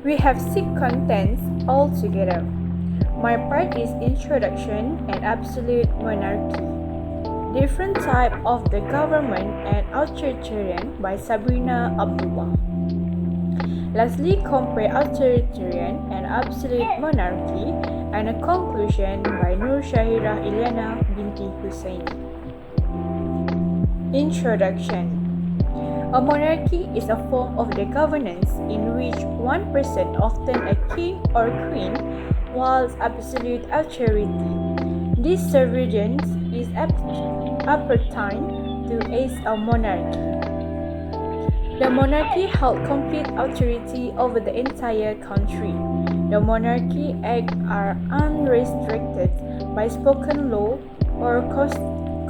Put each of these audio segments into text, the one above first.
We have six contents altogether. My part is Introduction and Absolute Monarchy, Different Type of the Government and Authoritarian by Sabrina Abdullah. Lastly, compare Authoritarian and Absolute Monarchy, and a conclusion by Nur Shahira Ilyana binti Hussaini. Introduction. A monarchy is a form of the governance in which one person, often a king or queen, wields absolute authority. This sovereignty is appertained to as a monarchy. The monarchy held complete authority over the entire country. The monarchy acts are unrestricted by spoken law or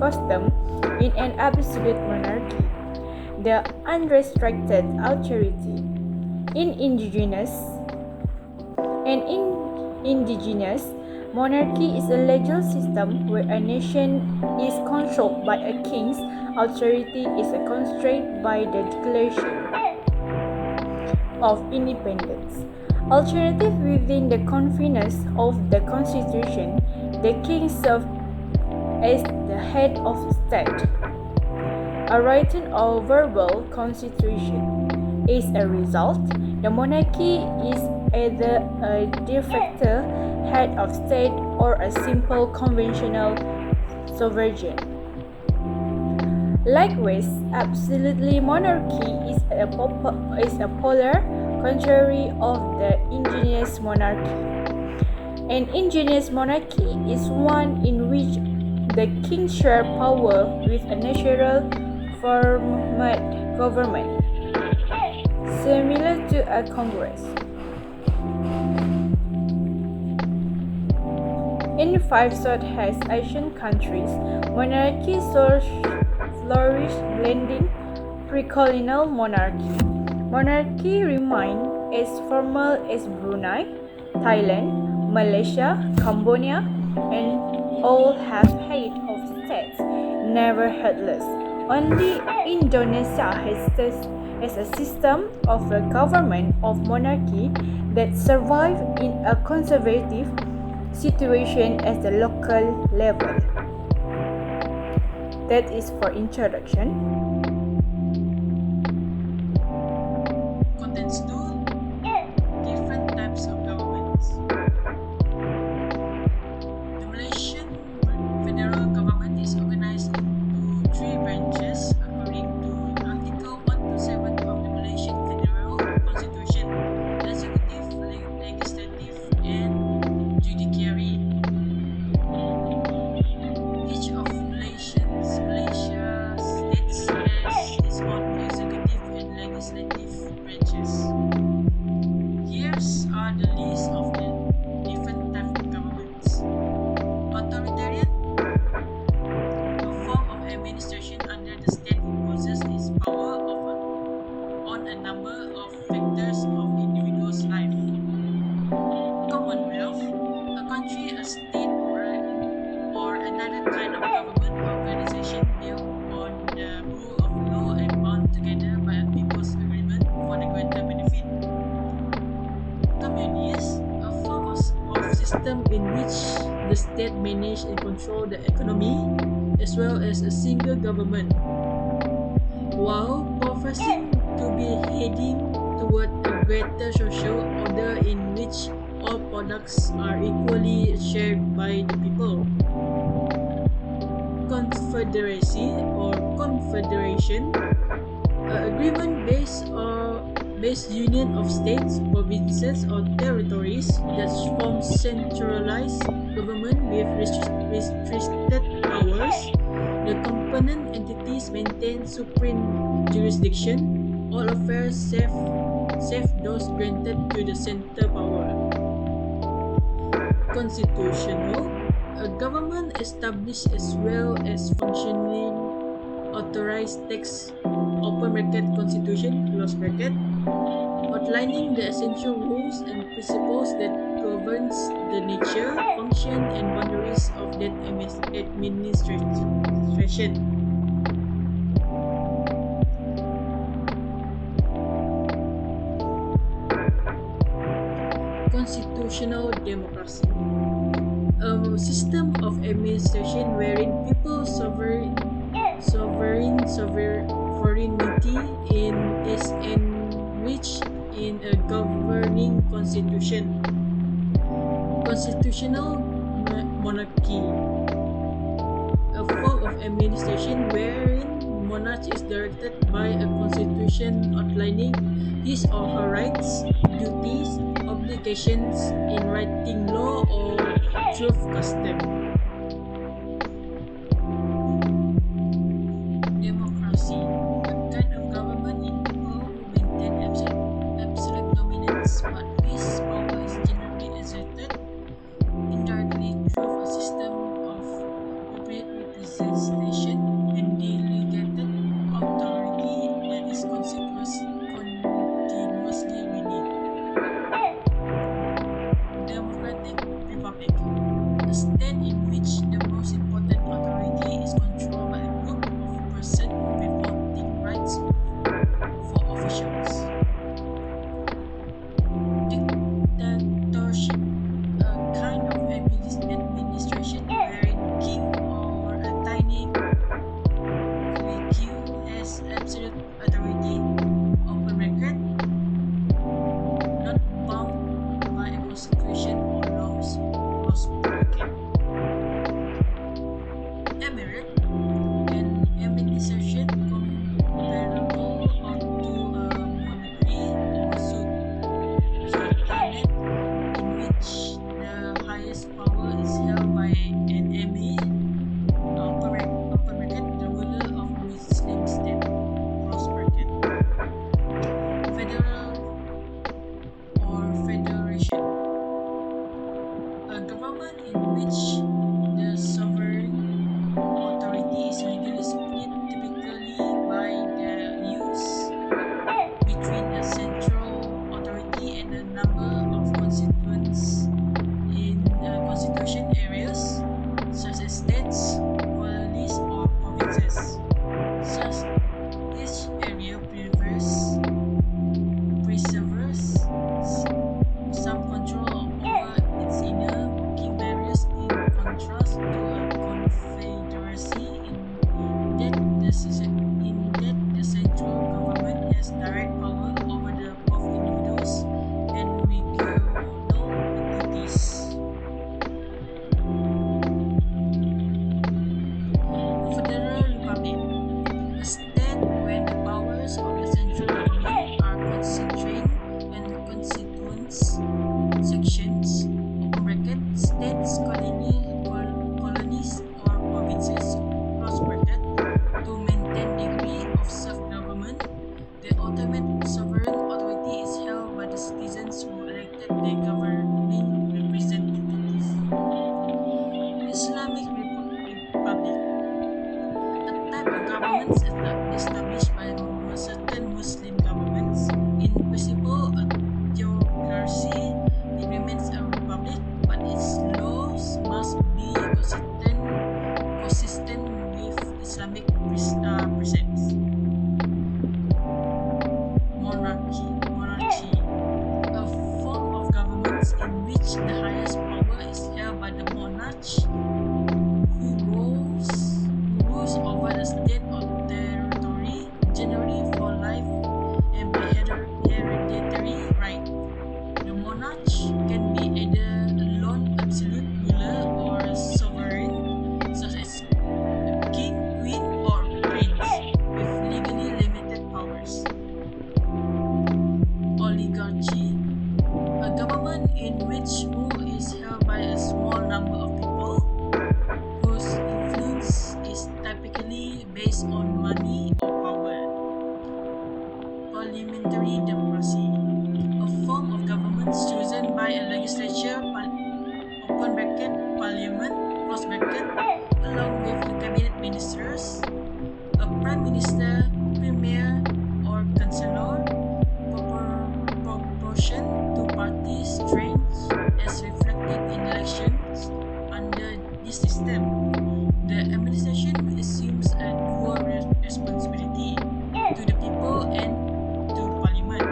custom in an absolute monarchy. The unrestricted authority in indigenous monarchy is a legal system where a nation is controlled by a king's authority is constrained by the Declaration of Independence. Alternative within the confines of the Constitution, the king serves as the head of state. A written or verbal constitution. As a result, the monarchy is either a de facto head of state or a simple conventional sovereign. Likewise, absolutely monarchy is a polar contrary of the ingenious monarchy. An ingenious monarchy is one in which the king shares power with a natural formed government, similar to a congress. In 5 Southeast Asian countries, monarchies flourished, blending pre-colonial monarchy. Monarchy remained as formal as Brunei, Thailand, Malaysia, Cambodia, and all have head of states, never headless. Only Indonesia has a system of a government of monarchy that survives in a conservative situation at the local level. That is for introduction. Contents 2. Different types of governments. The Malaysian federal government is organized into 3 branches according to Article 127 of the Malaysian Federal Constitution: Executive, Legislative, and Judiciary. Each of Malaysia's states has its own executive and legislative branches. Here's are the list of the different types of governments. Authoritarian, a form of administration under the state imposes its power on a number of factors of individuals' life. Commonwealth, a country, a state, or another kind of government organization built on the rule of law and bound together by a people's agreement for the greater benefit. Communist, a form of system in which the state manages and controls the economy as well as a single government, while professing to be heading toward a greater social order in which all products are equally shared by the people. Confederacy or confederation, an agreement-based union of states, provinces, or territories that form centralized government with restricted powers. The component entities maintain supreme jurisdiction, all affairs save those granted to the center power. Constitutional, a government established as well as functioning authorized text (constitution), outlining the essential rules and principles that governs the nature, function, and boundaries of that administration. Constitutional democracy, a system of administration wherein people's sovereignty is enriched in a governing constitution. Constitutional monarchy, a form of administration wherein monarch is directed by a constitution outlining his or her rights, duties, obligations in writing law or through custom. Democracy, a kind of government in people who maintain absolute dominance, but whose power is generally exerted indirectly through a system of representation and delegated authority that is continuously renewed. Democratic Republic, a state in which the most important authority is controlled by a group of persons with voting rights for officials. Dictatorship, a kind of administration wherein a king or a tiny clique has absolute authority, open bracket, not bound by a constitution or laws, close bracket. Emirate, an administration comparable to a monarchy or sultanate, in which the highest power is held by an emir, open bracket, the ruler of Muslim state, close bracket. Federal or federation, a government in which the sovereign authority is legally split, typically by the use between a central authority and a number of constituents in constitution areas, such as states, colonies, or provinces. Such each area preserves some control over its inner working barriers, in contrast to a confederacy in that the central government has direct power over the both individuals and regional entities. Federal Republic, a state where the powers of the central government are concentrated and constituents sections, open bracket, states, colonies, or provinces, close bracket, to maintain degree of self-government. The ultimate sovereign authority is held by the citizens who elected the governing representative. Islamic Republic, a type of government established by certain Muslim governments. In principle, a theocracy, it remains a republic, but its laws must be consistent with Islamic precepts. Monarchy, a form of government in which the highest power is held by the monarch, who rules over the state or territory, generally for life and by hereditary right. The monarch can be either a lone absolute ruler or a sovereign, such as a king, queen, or prince, with legally limited powers. Oligarchy, a government in which rule is held by a small number of people, whose influence is typically based on money or power. Parliamentary democracy, a form of government chosen by a legislature, open bracket, parliament, close bracket, along with the cabinet ministers, a prime minister, premier, or chancellor, proportion to party strength as reflected in elections. Under this system, the administration assumes a dual responsibility to the people and to parliament.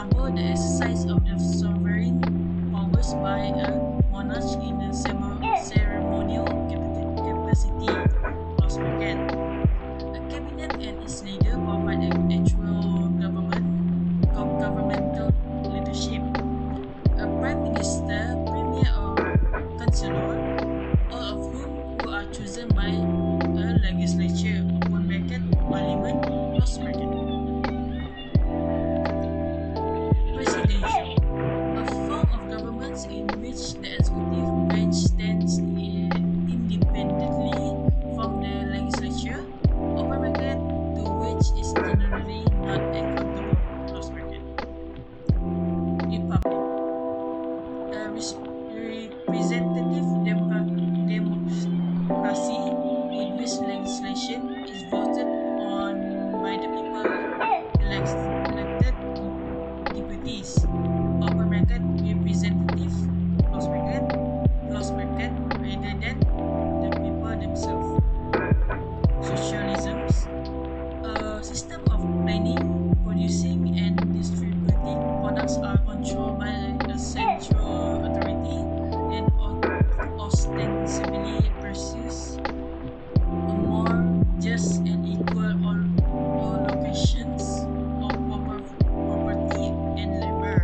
example, the exercise of the sovereign powers by a monarch in a ceremonial capacity. Close bracket. A cabinet and its leader provide actual governmental leadership. A prime minister, premier, or councillor, all of who are chosen by a legislature, open bracket, parliament, close bracket. Presidential, a form of government in which the executive branch stands independently from the legislature, open bracket, to which is generally not accountable, close bracket. Republic, a representative democracy in which legislation is voted on by the people, elected deputies, open bracket, representative, close bracket, rather than the people themselves. Socialisms, a system of planning, producing, and distributing products are controlled by a central authority and ostensibly pursues a more just and equal allocations of property and labor.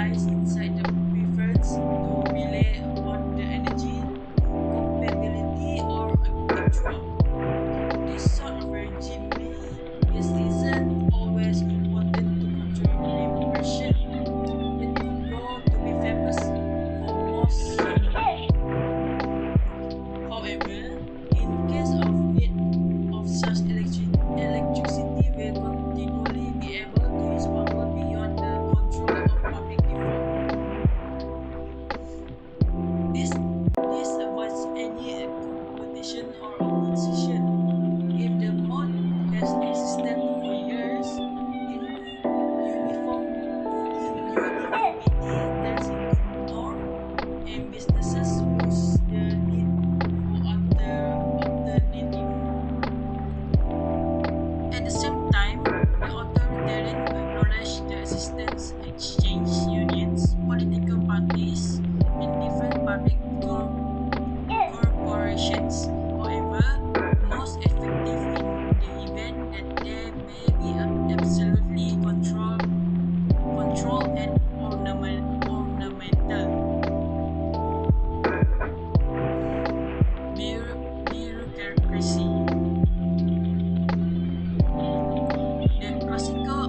lies inside the preference to rely on the energy, compatibility, or actual. This sort of regime isn't always important to control repression. It could grow to be famous for most human. However, in case of need of such electricity will continually be able to use power beyond the control of public default. This avoids any competition or opposition. If the mod has existed for years, in uniform uniformity turns into norm, and businesses lose the need for alternative. At the same time, the authoritarian acknowledge the existence exchange unions, political parties, and different public corporations. However, most effective in the event that they may be absolutely control and ornamental. Bureaucracy. The classical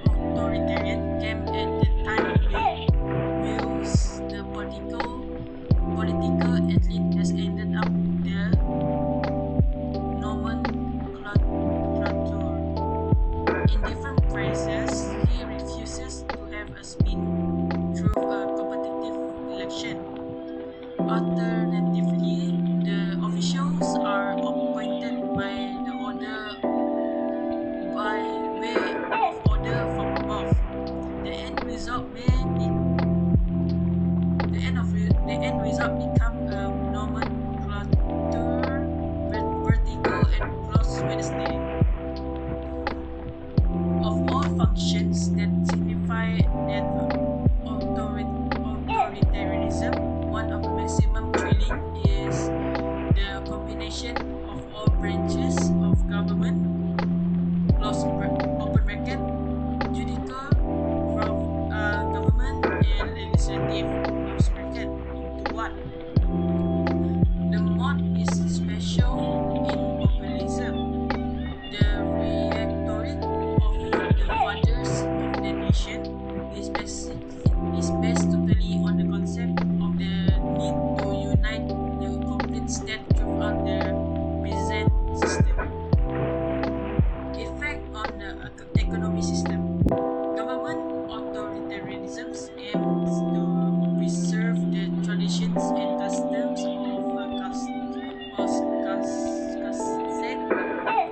authoritarian came at the time whilst the political elite has ended up the nomenclature. In different phrases, he refuses to have a spin through a competitive election. Alternatively, the officials are appointed by way of order from above. The end result may be the end result become a nomenclature vertical and close Wednesday. Of all functions that signify that authoritarianism, one of maximum thrilling is the combination of all branches of government, open bracket, judicial government, and legislative, close bracket, into one. The mod is special in populism. The rhetoric of the fathers of the nation is based totally on the concept of the need to unite the complete state throughout the present system. Effect on the economic system. Government authoritarianism aims to preserve the traditions and customs of a caste,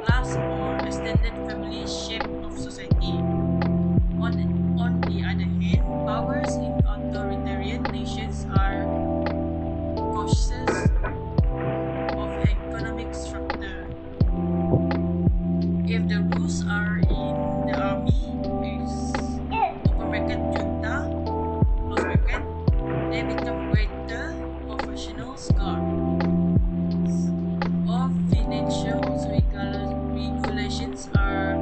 class, or extended family shape of society. On the other hand, powers in authoritarian nations are cautious of economic structure. If the rules are in the army, is open bracket junta, close bracket, they become greater professional guard. All financial regulations are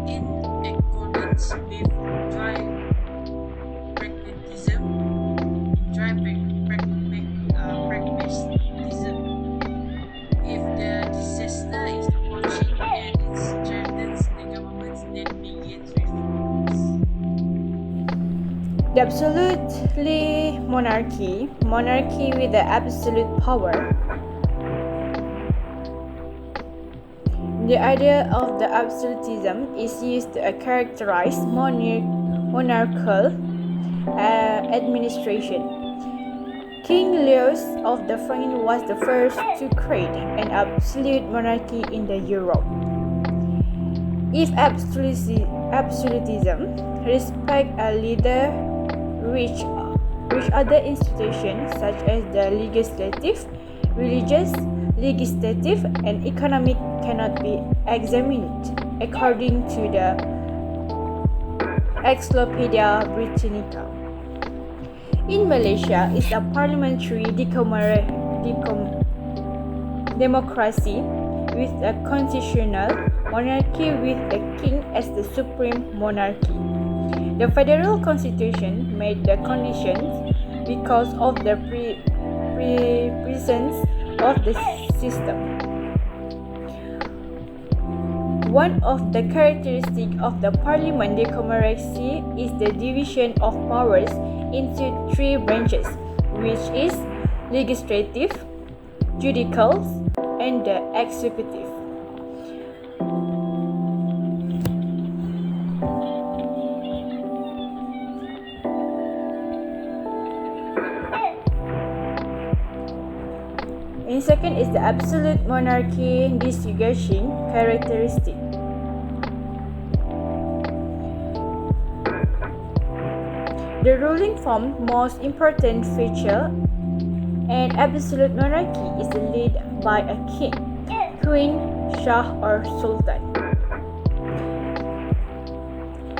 in accordance with dry pragmatism. Pragmatism. If the disaster is approaching and it threatens the government, then begins reforms. The absolutely monarchy with the absolute power. The idea of the absolutism is used to characterize monarchical administration. King Leo of the France was the first to create an absolute monarchy in the Europe. If absolutism respect a leader, which other institutions such as the legislative, religious, legislative, and economic cannot be examined according to the Encyclopedia Britannica. In Malaysia, is a parliamentary democracy with a constitutional monarchy with the king as the supreme monarchy. The federal constitution made the conditions because of the presence of the system. One of the characteristics of the parliamentary democracy is the division of powers into three branches, which is legislative, judicial, and the executive. And second is the absolute monarchy distinguishing characteristic. The ruling form most important feature an absolute monarchy is led by a king, queen, shah or sultan.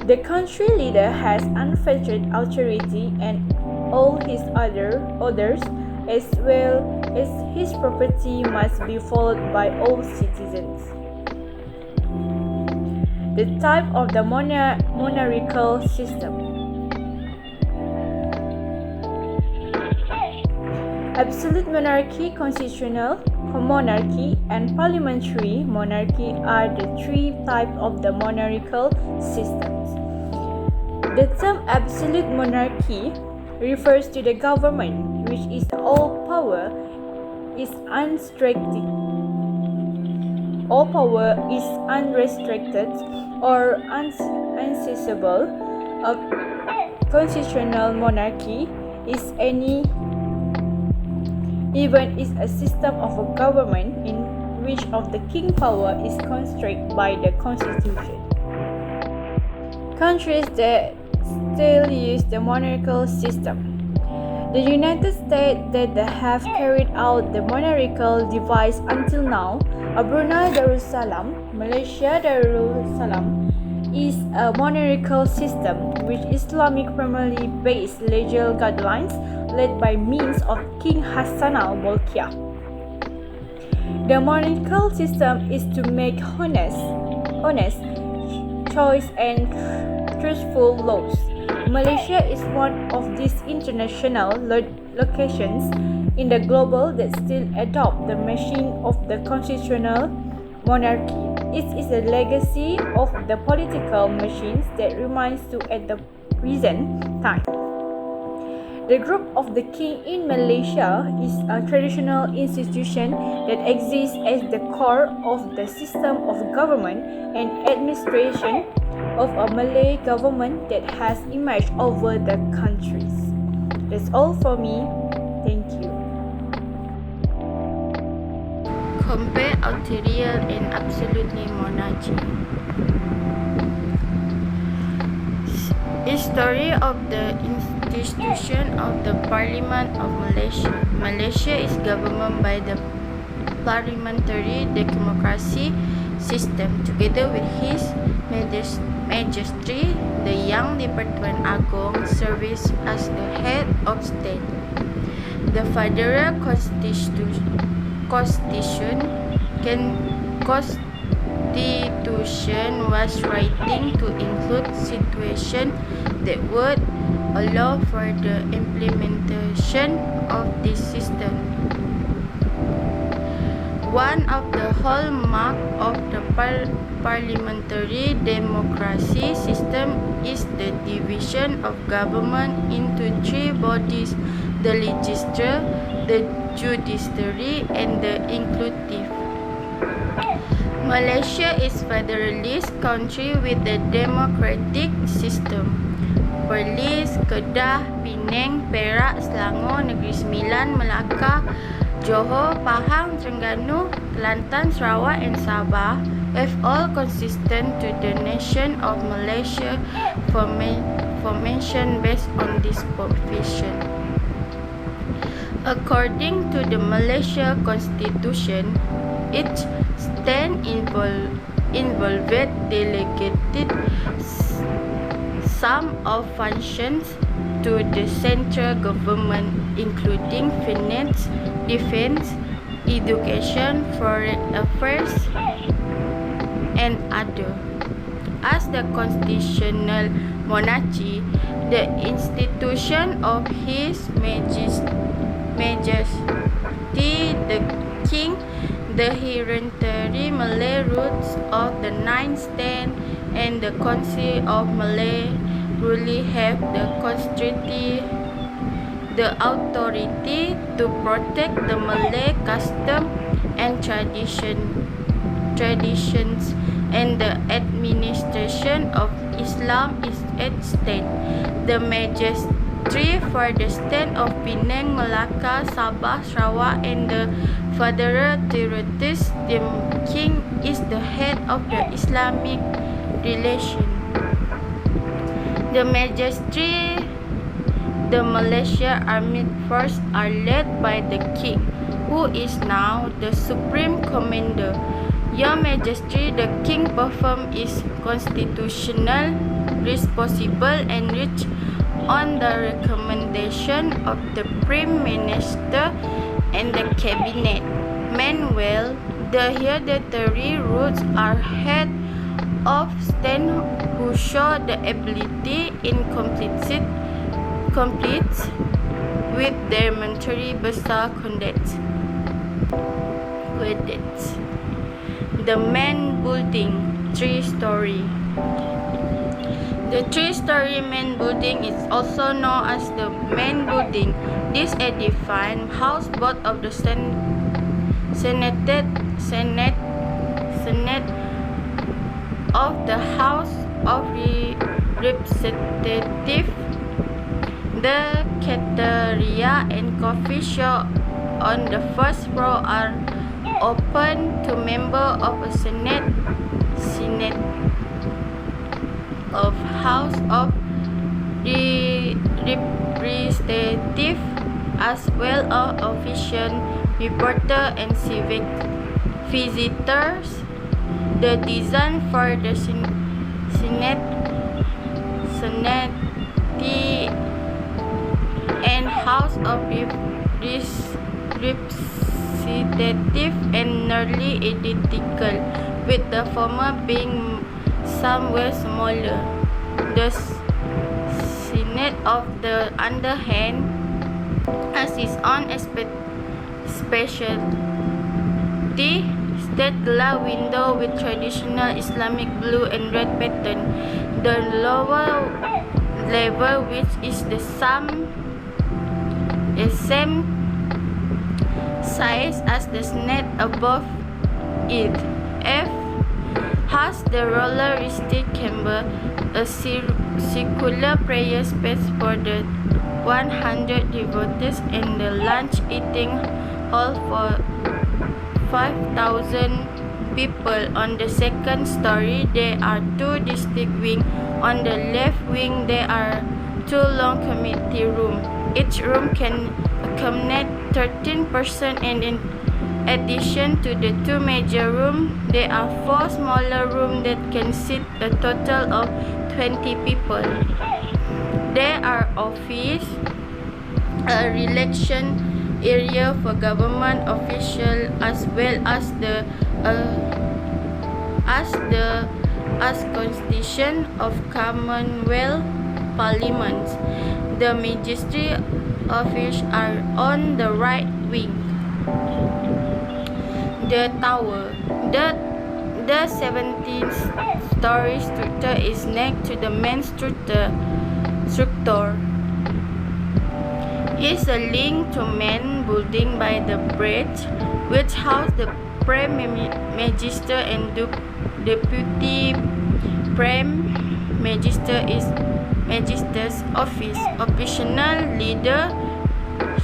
The country leader has unfettered authority and all his orders as well as his property must be followed by all citizens. The type of the monarchical system. Absolute monarchy, constitutional monarchy, and parliamentary monarchy are the three types of the monarchical systems. The term absolute monarchy refers to the government, which is all power is unrestricted. All power is unrestricted or uncessible. A constitutional monarchy is any even is a system of a government in which of the king power is constrained by the constitution. Countries that still use the monarchical system. The United States that have carried out the monarchical device until now are Brunei Darussalam, Malaysia Darussalam is a monarchical system with Islamic primarily based legal guidelines led by means of King Hassan al-Bolkiah. The monarchical system is to make honest choice and truthful laws. Malaysia is one of these international locations in the global that still adopt the machine of the constitutional monarchy. It is a legacy of the political machines that remains to at the present time. The group of the king in Malaysia is a traditional institution that exists as the core of the system of government and administration of a Malay government that has emerged over the countries. That's all for me. Thank you. Compare authoritarian and absolutely monarchy. History of the institution of the Parliament of Malaysia. Malaysia is governed by the parliamentary democracy system together with His Majesty, the Yang di-Pertuan Agong, serves as the head of state. The federal Constitution was written to include situations that would allow for the implementation of this system. One of the hallmarks of the parliamentary democracy system is the division of government into three bodies: the legislature, the judiciary, and the executive. Malaysia is a federalist country with a democratic system. Perlis, Kedah, Penang, Perak, Selangor, Negeri Sembilan, Melaka, Johor, Pahang, Terengganu, Kelantan, Sarawak, and Sabah have all consistent to the nation of Malaysia formation based on this provision. According to the Malaysia Constitution, each state involved delegated some of functions to the central government, including finance, defense, education, foreign affairs, and other. as the constitutional monarchy, the institution of His Majesty the King, the hereditary Malay roots of the Nine Stand, and the Council of Malay really have the authority to protect the Malay custom and traditions, and the administration of Islam is at stake. The Majesty for the state of Penang, Malacca, Sabah, Sarawak, and the Federal Territories, the King is the head of the Islamic relation. The Majesty, the Malaysia Armed Force are led by the King, who is now the Supreme Commander. Your Majesty, the King performs his constitutional responsible and reach on the recommendation of the Prime Minister and the Cabinet. Meanwhile, the hereditary roots are head of state who show the ability in complete with their military besar condensed. The main building, 3-story. The 3-story main building is also known as the main building. This edifice house both of the Senate of the House of Representatives, the cafeteria and coffee shop on the first floor are open to members of a Senate of House of Representatives, as well as official reporters and civic visitors. The design for the Senate and House of Representatives and nearly identical, with the former being somewhat smaller. The Senate, on the other hand, has its own specialty: stained glass window with traditional Islamic blue and red pattern. The lower level, which is the same size as the Senate above it, has the roller resting chamber, a circular prayer space for the 100 devotees, and the lunch eating hall for 5,000 people. On the second story, there are two distinct wings. On the left wing, there are two long committee rooms. Each room can accommodate 13 persons, and in addition to the two major rooms, there are 4 smaller rooms that can seat a total of 20 people. There are offices, a election area for government officials, as well as the Constitution of Commonwealth Parliament. The Majesty offices are on the right wing. The tower. The 17-story structure is next to the main structure. Is a link to main building by the bridge, which house the Prime Minister and Deputy Prime Minister's office, operational leader,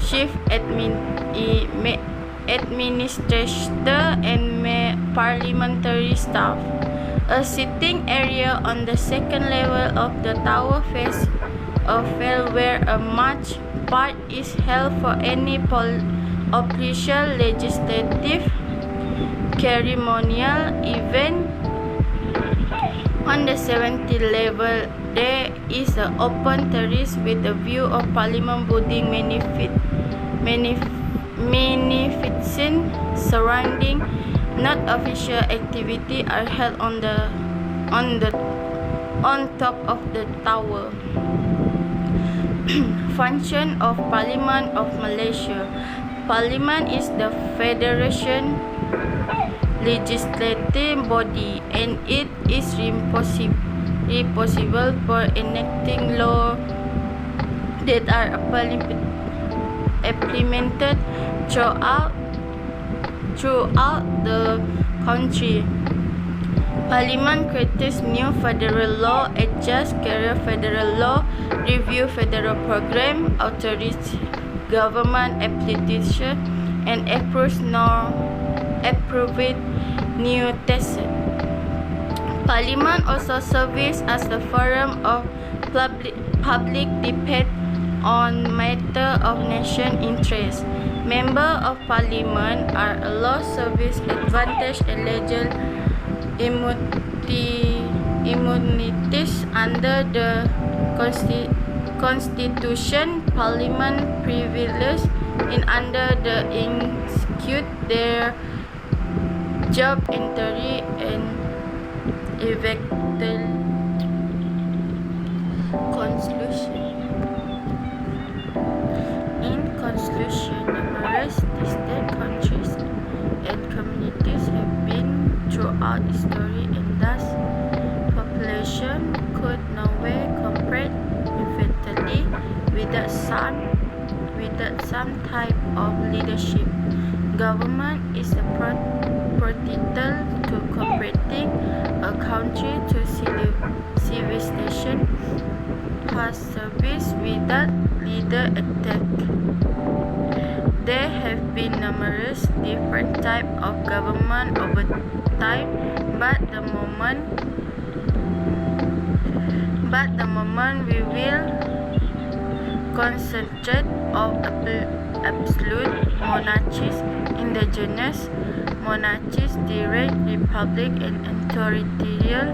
chief administrator, and parliamentary staff. A sitting area on the second level of the tower face a field where a march part is held for any official, legislative, ceremonial event. On the 70th level, there is an open terrace with a view of Parliament building, magnificent surrounding. Not official activity are held on the on top of the tower. Function of Parliament of Malaysia. Parliament is the Federation legislative body and it is responsible for enacting laws that are implemented throughout the country. Parliament creates new federal law, adjusts current federal law, review federal program, authorizes government application, and approves new tests. Parliament also serves as the forum of public debate on matters of national interest. Members of Parliament are allowed service advantage and legal immunities under the Constitution. Parliament privileges in under the execute their job entry and eventual conclusion. In conclusion, numerous distant countries and communities have been throughout history, and thus population could nowhere compare effectively without some type of leadership. Government is a protector to cooperating a country to civilization has service without leader attack. There have been numerous different types of government over time, but the moment we will concentrate on absolute monarchies, indigenous monarchies, direct republic, and authoritarian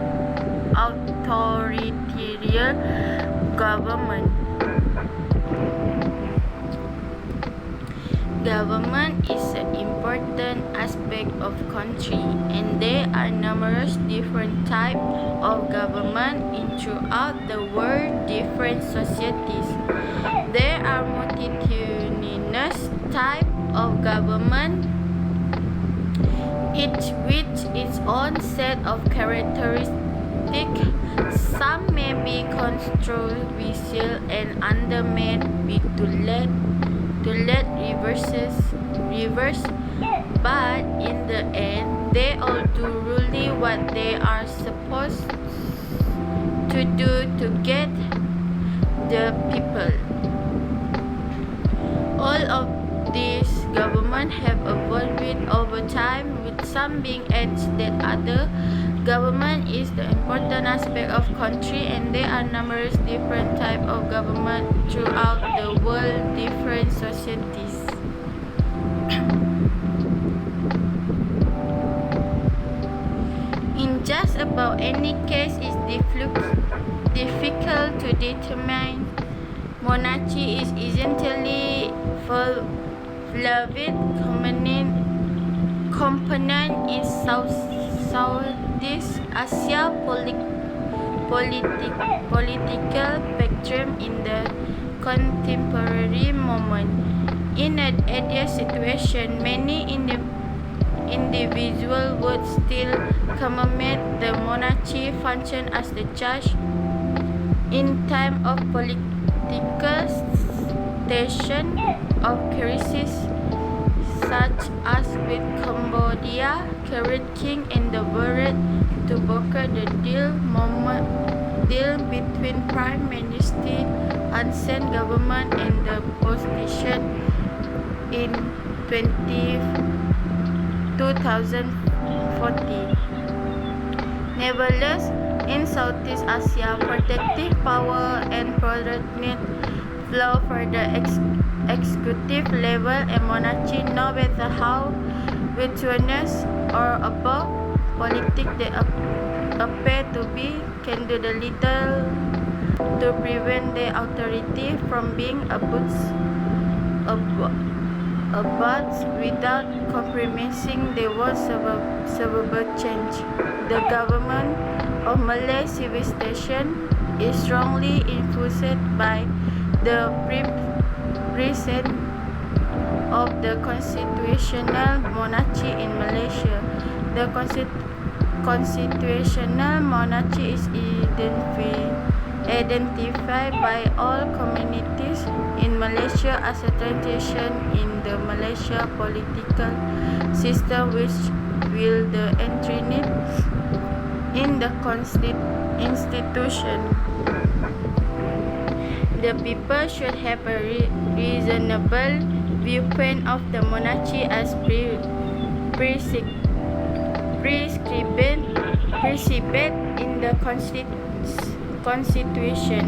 government. Government is an important aspect of country, and there are numerous different types of government in throughout the world, different societies. There are multitudinous types of government, each with its own set of characteristics. Some may be controversial and others may be to let reverse, but in the end they all do really what they are supposed to do to get the people. All of these governments have evolved over time, with some being edged that other. Government is the important aspect of country, and there are numerous different types of government throughout the world, different societies. In just about any case, it's difficult to determine. Monarchy is essentially fluid component in Southeast Asia political spectrum in the contemporary moment. In an ideal situation, many individuals would still commemorate the monarchy function as the judge in time of political tension of crisis, such as with Cambodia, current king endeavored to broker the deal between Prime Minister Hun Sen government and the opposition in 2014. Nevertheless, in Southeast Asia, protective power and predominant flow for the executive level and monarchy, no matter how virtuous or above politics they appear to be, can do the little to prevent their authority from being but without compromising the world suburban change. The government of Malay civilization is strongly influenced by the present of the constitutional monarchy in Malaysia. The constitutional monarchy is identified by all communities in Malaysia as a transition in the Malaysia political system which will the entrench in the institution. The people should have a reasonable viewpoint of the monarchy as prescribed in the constitution,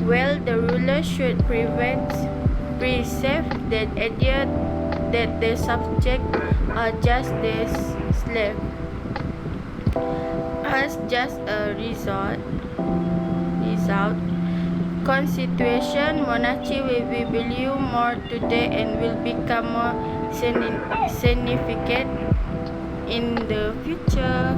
while the ruler should preserve the idea that the subjects are just their slaves. As just a result, constitution monarchy will be valued more today and will become more significant in the future.